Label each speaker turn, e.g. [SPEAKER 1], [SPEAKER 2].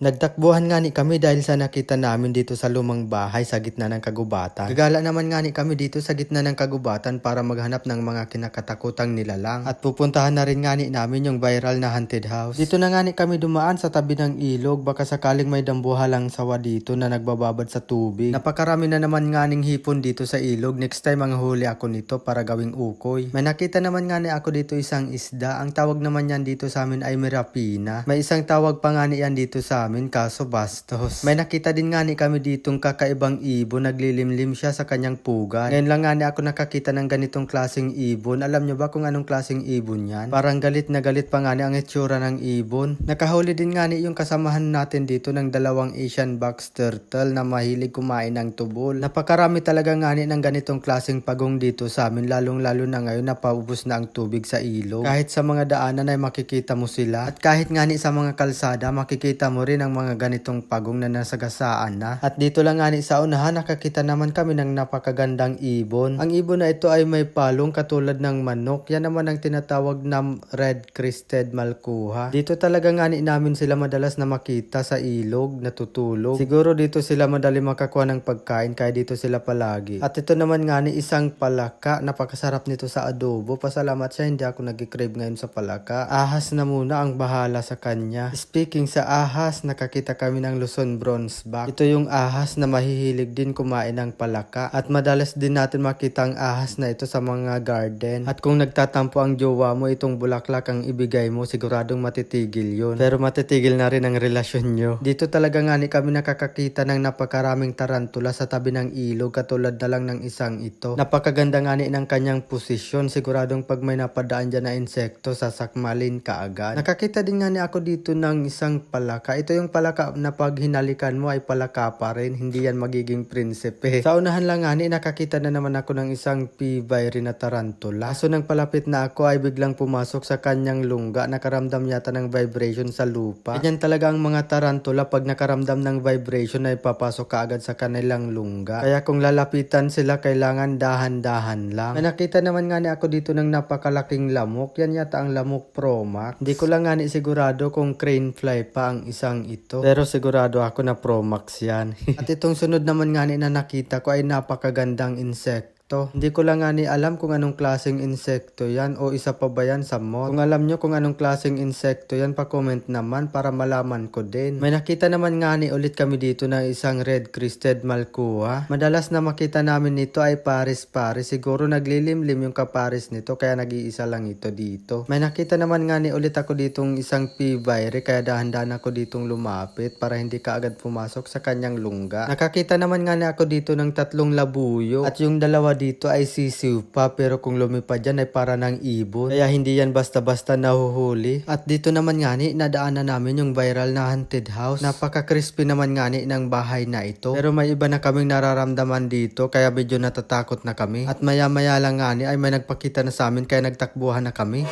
[SPEAKER 1] Nagtakbuhan nga ni kami dahil sa nakita namin dito sa lumang bahay sa gitna ng kagubatan. Gagala naman nga ni kami dito sa gitna ng kagubatan para maghanap ng mga kinakatakutang nilalang. At pupuntahan na rin nga ni namin yung viral na haunted house. Dito na nga ni kami dumaan sa tabi ng ilog, baka sakaling may dambuhalang sawa dito na nagbababad sa tubig. Napakarami na naman nga ning hipon dito sa ilog. Next time ang huli ako nito para gawing ukoy. May nakita naman nga ni ako dito isang isda. Ang tawag naman yan dito sa amin ay mirapina. May isang tawag pa nga ni yan dito sa amin, kaso bastos. May nakita din nga ni kami ditong kakaibang ibon, naglilimlim siya sa kanyang pugan. Ngayon lang nga ni ako nakakita ng ganitong klaseng ibon. Alam nyo ba kung anong klaseng ibon yan? Parang galit na galit pa nga ni ang itsura ng ibon. Nakahuli din nga ni yung kasamahan natin dito ng dalawang Asian box turtle na mahilig kumain ng tubol. Napakarami talaga nga ni ng ganitong klaseng pagong dito sa amin, lalong lalo na ngayon na paubos na ang tubig sa ilog. Kahit sa mga daanan ay makikita mo sila. At kahit nga ni sa mga kalsada, makikita mo rin ang mga ganitong pagong na nasagasaan na. At dito lang nga ni sa unahan, nakakita naman kami ng napakagandang ibon. Ang ibon na ito ay may palong katulad ng manok. Yan naman ang tinatawag na red-crested malkuha. Dito talaga nga ni namin sila madalas na makita sa ilog, natutulog. Siguro dito sila madali makakuha ng pagkain kaya dito sila palagi. At ito naman nga ni isang palaka. Napakasarap nito sa adobo. Pasalamat siya, hindi ako nag-crave ngayon sa palaka. Ahas na muna ang bahala sa kanya. Speaking sa ahas, nakakita kami ng Luzon bronzeback. Ito yung ahas na mahihilig din kumain ng palaka. At madalas din natin makita ang ahas na ito sa mga garden. At kung nagtatampo ang jowa mo, itong bulaklak ang ibigay mo, siguradong matitigil yun. Pero matitigil na rin ang relasyon nyo. Dito talaga nga ni kami nakakakita ng napakaraming tarantula sa tabi ng ilog, katulad na lang ng isang ito. Napakaganda nga ni ng kanyang posisyon. Siguradong pag may napadaan dyan na insekto, sasakmalin ka agad. Nakakita din nga ni ako dito ng isang palaka. Ito yung palaka na pag hinalikan mo ay palaka pa rin. Hindi yan magiging prinsipe. Sa unahan lang nga ni, nakakita na naman ako ng isang P-Viry na tarantula. So nang palapit na ako ay biglang pumasok sa kanyang lungga. Nakaramdam yata ng vibration sa lupa. Ganyan talaga ang mga tarantula, pag nakaramdam ng vibration ay papasok ka agad sa kanilang lungga. Kaya kung lalapitan sila, kailangan dahan-dahan lang. May nakita naman nga ni ako dito ng napakalaking lamok. Yan yata ang lamok Promax. Hindi ko lang nga ni sigurado kung crane fly pa ang isang ito. Pero sigurado ako na Promax yan. At itong sunod naman nga ni na nakita ko ay napakagandang insekto. Hindi ko lang nga ni alam kung anong klaseng insekto yan o isa pa ba yan sa moth. Kung alam nyo kung anong klaseng insekto yan, pa-comment naman para malaman ko din. May nakita naman nga ni ulit kami dito ng isang red-crested malkuha. Madalas na makita namin nito ay pares-pares. Siguro naglilimlim yung kapares nito kaya nag-iisa lang ito dito. May nakita naman nga ni ulit ako ditong isang P-Viry kaya dahan-dahan ako ditong lumapit para hindi ka agad pumasok sa kanyang lungga. Nakakita naman nga ni ako dito ng 3 labuyo at yung dalawa dito ay sisiw pa, pero kung lumipad dyan ay para ng ibon. Kaya hindi yan basta-basta nahuhuli. At dito naman nga ni, nadaanan namin yung viral na haunted house. Napaka-crispy naman nga ni ng bahay na ito. Pero may iba na kaming nararamdaman dito kaya medyo natatakot na kami. At maya-maya lang nga ni ay may nagpakita na sa amin kaya nagtakbuhan na kami.